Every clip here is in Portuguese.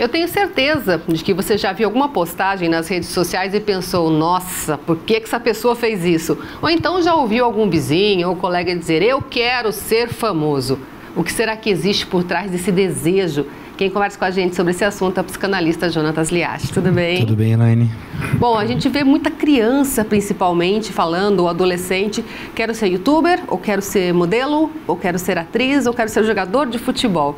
Eu tenho certeza de que você já viu alguma postagem nas redes sociais e pensou, nossa, por que essa pessoa fez isso? Ou então já ouviu algum vizinho ou colega dizer, eu quero ser famoso. O que será que existe por trás desse desejo? Quem conversa com a gente sobre esse assunto é o psicanalista Jonatas Liache. Tudo bem? Tudo bem, Elaine. Bom, a gente vê muita criança, principalmente, falando, ou adolescente, quero ser youtuber, ou quero ser modelo, ou quero ser atriz, ou quero ser jogador de futebol.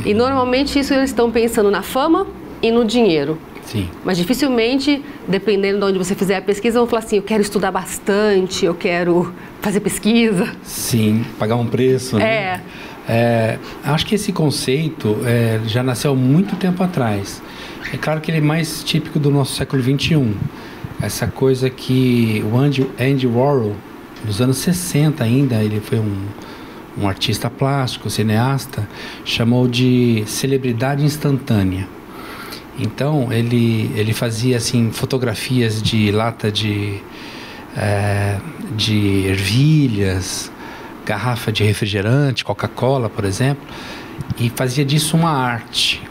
E normalmente isso eles estão pensando na fama e no dinheiro. Sim. Mas dificilmente, dependendo de onde você fizer a pesquisa, vão falar assim, eu quero estudar bastante, eu quero fazer pesquisa. Sim, pagar um preço, né? Acho que esse conceito já nasceu há muito tempo atrás. É claro que ele é mais típico do nosso século XXI. Essa coisa que o Andy Warhol, nos anos 60 ainda, ele foi um artista plástico, cineasta, chamou de celebridade instantânea. Então, ele fazia assim, fotografias de lata de ervilhas, garrafa de refrigerante, Coca-Cola, por exemplo, e fazia disso uma arte.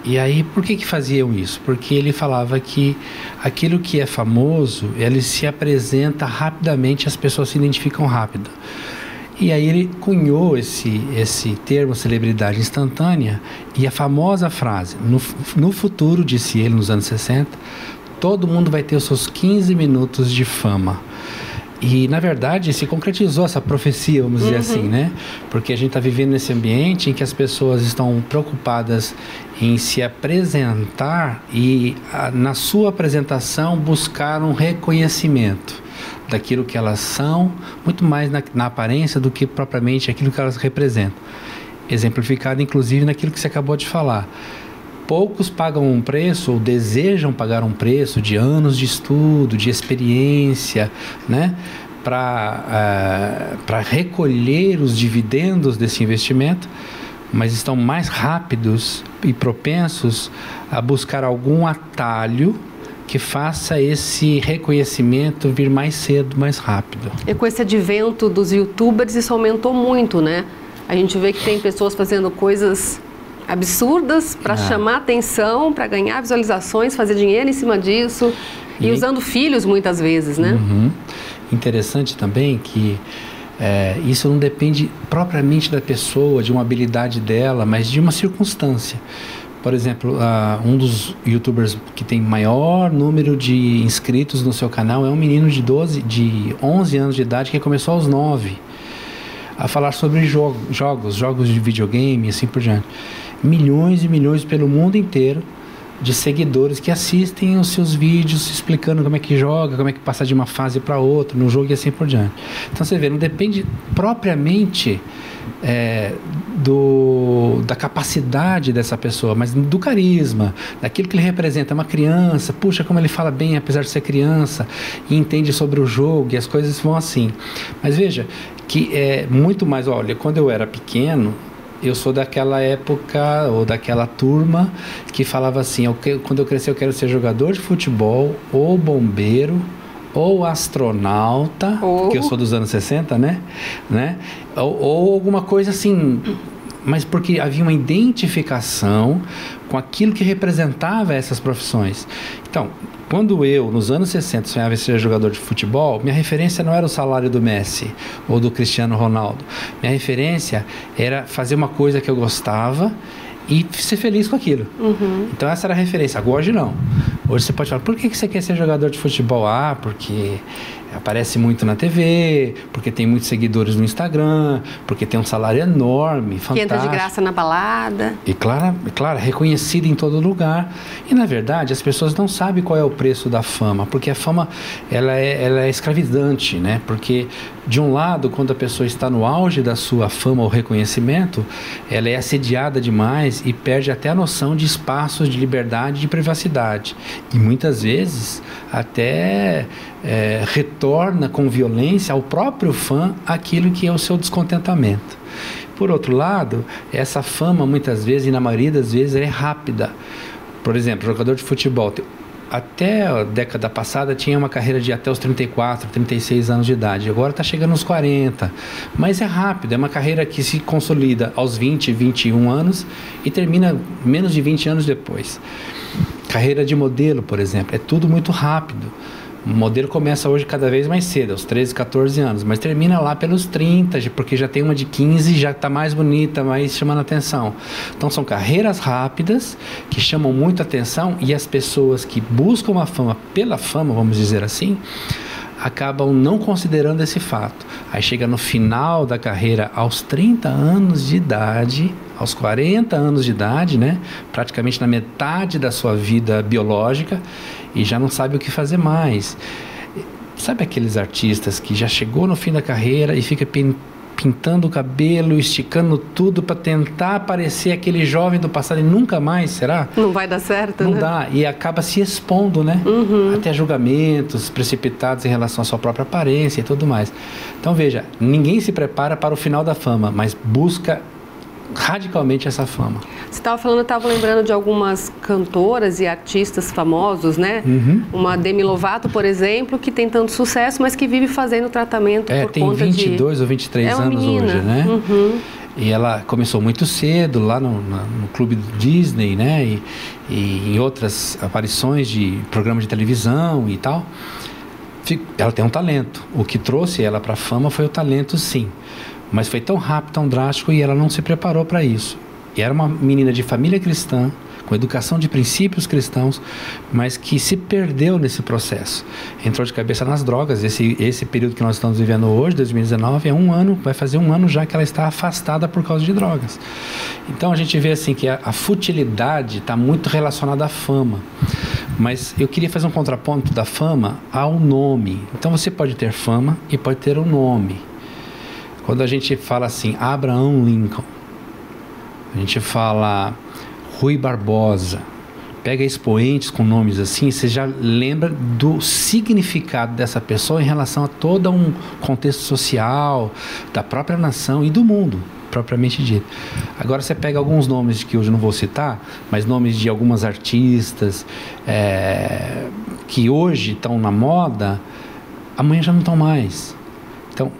E aí, por que faziam isso? Porque ele falava que aquilo que é famoso, ele se apresenta rapidamente, as pessoas se identificam rápido. E aí ele cunhou esse termo celebridade instantânea e a famosa frase, no futuro, disse ele nos anos 60, todo mundo vai ter os seus 15 minutos de fama. E, na verdade, se concretizou essa profecia, vamos dizer assim, né? Porque a gente está vivendo nesse ambiente em que as pessoas estão preocupadas em se apresentar e, na sua apresentação, buscar um reconhecimento daquilo que elas são, muito mais na aparência do que propriamente aquilo que elas representam. Exemplificado, inclusive, naquilo que você acabou de falar. Poucos pagam um preço ou desejam pagar um preço de anos de estudo, de experiência, né, para recolher os dividendos desse investimento, mas estão mais rápidos e propensos a buscar algum atalho que faça esse reconhecimento vir mais cedo, mais rápido. E com esse advento dos youtubers, isso aumentou muito, né? A gente vê que tem pessoas fazendo coisas absurdas para chamar atenção, para ganhar visualizações, fazer dinheiro em cima disso e usando filhos muitas vezes, né? Interessante também que isso não depende propriamente da pessoa, de uma habilidade dela, mas de uma circunstância. Por exemplo, um dos youtubers que tem maior número de inscritos no seu canal é um menino de 11 anos de idade que começou aos 9 a falar sobre jogos de videogame e assim por diante. Milhões e milhões pelo mundo inteiro de seguidores que assistem os seus vídeos explicando como é que joga, como é que passa de uma fase para outra no jogo e assim por diante. Então você vê, não depende propriamente da capacidade dessa pessoa, mas do carisma, daquilo que ele representa. Uma criança, puxa, como ele fala bem apesar de ser criança e entende sobre o jogo e as coisas vão assim. Mas veja que é muito mais, olha, quando eu era pequeno, eu sou daquela época ou daquela turma que falava assim, quando eu crescer eu quero ser jogador de futebol ou bombeiro ou astronauta, porque eu sou dos anos 60, né? Ou alguma coisa assim, mas porque havia uma identificação com aquilo que representava essas profissões. Então, quando eu, nos anos 60, sonhava em ser jogador de futebol, minha referência não era o salário do Messi ou do Cristiano Ronaldo. Minha referência era fazer uma coisa que eu gostava e ser feliz com aquilo. Então essa era a referência. Agora, hoje não. Hoje você pode falar, por que você quer ser jogador de futebol? Porque aparece muito na TV, porque tem muitos seguidores no Instagram, porque tem um salário enorme, fantástico. Que entra de graça na balada. E claro, reconhecido em todo lugar. E na verdade as pessoas não sabem qual é o preço da fama, porque a fama ela é escravizante, né? Porque de um lado, quando a pessoa está no auge da sua fama ou reconhecimento, ela é assediada demais e perde até a noção de espaços de liberdade e de privacidade. E muitas vezes até retorna com violência ao próprio fã aquilo que é o seu descontentamento. Por outro lado, essa fama muitas vezes, e na maioria das vezes, é rápida. Por exemplo, jogador de futebol, até a década passada tinha uma carreira de até os 34, 36 anos de idade. Agora está chegando aos 40. Mas é rápido, é uma carreira que se consolida aos 20, 21 anos e termina menos de 20 anos depois. Carreira de modelo, por exemplo, é tudo muito rápido. O modelo começa hoje cada vez mais cedo, aos 13, 14 anos, mas termina lá pelos 30, porque já tem uma de 15 e já está mais bonita, mais chamando atenção. Então são carreiras rápidas que chamam muito atenção, e as pessoas que buscam a fama pela fama, vamos dizer assim, acabam não considerando esse fato. Aí chega no final da carreira, aos 30 anos de idade, aos 40 anos de idade, né? Praticamente na metade da sua vida biológica, e já não sabe o que fazer mais. Sabe aqueles artistas que já chegou no fim da carreira e fica pintando o cabelo, esticando tudo para tentar parecer aquele jovem do passado e nunca mais, será? Não vai dar certo, né? Não dá, e acaba se expondo, né? Até julgamentos precipitados em relação à sua própria aparência e tudo mais. Então veja, ninguém se prepara para o final da fama, mas busca radicalmente essa fama. Você estava falando, eu estava lembrando de algumas cantoras e artistas famosos, né? Uma Demi Lovato, por exemplo, que tem tanto sucesso, mas que vive fazendo tratamento por tem conta 22 ou 23 anos menina. Hoje, né? E ela começou muito cedo lá no clube do Disney, né? E em outras aparições de programas de televisão e tal. Ela tem um talento. O que trouxe ela para a fama foi o talento, sim. Mas foi tão rápido, tão drástico, e ela não se preparou para isso. E era uma menina de família cristã, com educação de princípios cristãos, mas que se perdeu nesse processo. Entrou de cabeça nas drogas. Esse período que nós estamos vivendo hoje, 2019, é um ano, vai fazer um ano já que ela está afastada por causa de drogas. Então a gente vê assim que a futilidade está muito relacionada à fama. Mas eu queria fazer um contraponto da fama ao nome. Então você pode ter fama e pode ter um nome. Quando a gente fala assim, Abraham Lincoln, a gente fala Rui Barbosa, pega expoentes com nomes assim, você já lembra do significado dessa pessoa em relação a todo um contexto social, da própria nação e do mundo, propriamente dito. Agora você pega alguns nomes que hoje eu não vou citar, mas nomes de algumas artistas que hoje estão na moda, amanhã já não estão mais. Então,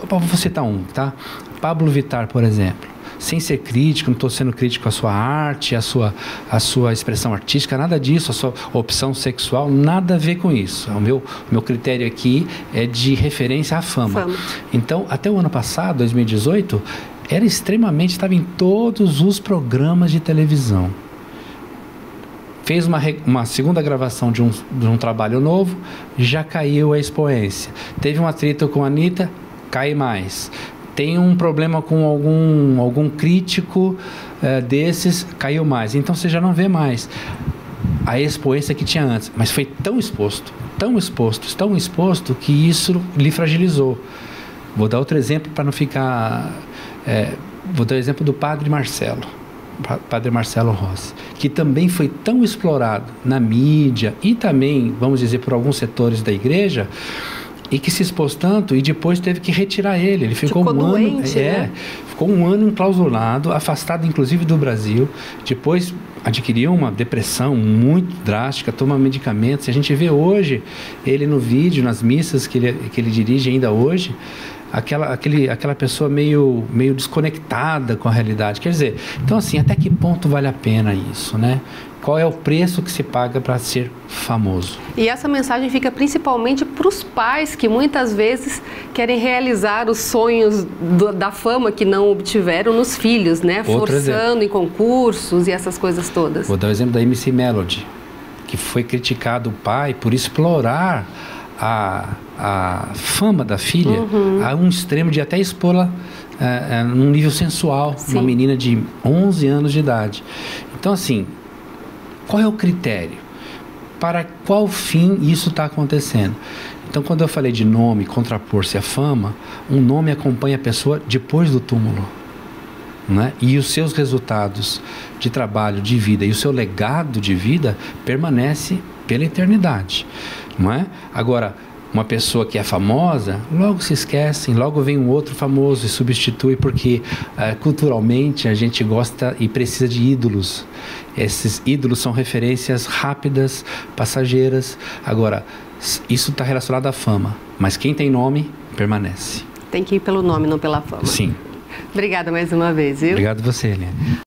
vou citar um, tá? Pablo Vittar, por exemplo. Sem ser crítico, não estou sendo crítico à sua arte, à sua expressão artística, nada disso, a sua opção sexual, nada a ver com isso. O meu critério aqui é de referência à fama. Então, até o ano passado, 2018, estava em todos os programas de televisão. Fez uma segunda gravação de um trabalho novo, já caiu a expoência. Teve um atrito com a Anitta, cai mais. Tem um problema com algum crítico desses, caiu mais. Então você já não vê mais a expoência que tinha antes. Mas foi tão exposto, que isso lhe fragilizou. Vou dar outro exemplo para não ficar... vou dar o exemplo do Padre Marcelo Rossi, que também foi tão explorado na mídia e também, vamos dizer, por alguns setores da igreja, e que se expôs tanto e depois teve que retirar ele. Ele ficou doente, né? Ficou um ano enclausurado, afastado inclusive do Brasil. Depois adquiriu uma depressão muito drástica, toma medicamentos. A gente vê hoje ele no vídeo, nas missas que ele dirige ainda hoje, aquela pessoa meio desconectada com a realidade. Quer dizer, então assim, até que ponto vale a pena isso, né? Qual é o preço que se paga para ser famoso? E essa mensagem fica principalmente para os pais que muitas vezes querem realizar os sonhos da fama que não obtiveram nos filhos, né? Forçando em concursos e essas coisas todas. Vou dar o exemplo da MC Melody, que foi criticado o pai por explorar a fama da filha a um extremo de até expô-la num nível sensual. Sim. Uma menina de 11 anos de idade. Então assim, qual é o critério? Para qual fim isso está acontecendo? Então, quando eu falei de nome, contrapor-se à fama, um nome acompanha a pessoa depois do túmulo, né? E os seus resultados de trabalho, de vida e o seu legado de vida permanece pela eternidade, não é? Agora, uma pessoa que é famosa, logo se esquecem, logo vem um outro famoso e substitui, porque culturalmente a gente gosta e precisa de ídolos. Esses ídolos são referências rápidas, passageiras. Agora, isso está relacionado à fama, mas quem tem nome, permanece. Tem que ir pelo nome, não pela fama. Sim. Obrigada mais uma vez, viu? Obrigado você, Eliane.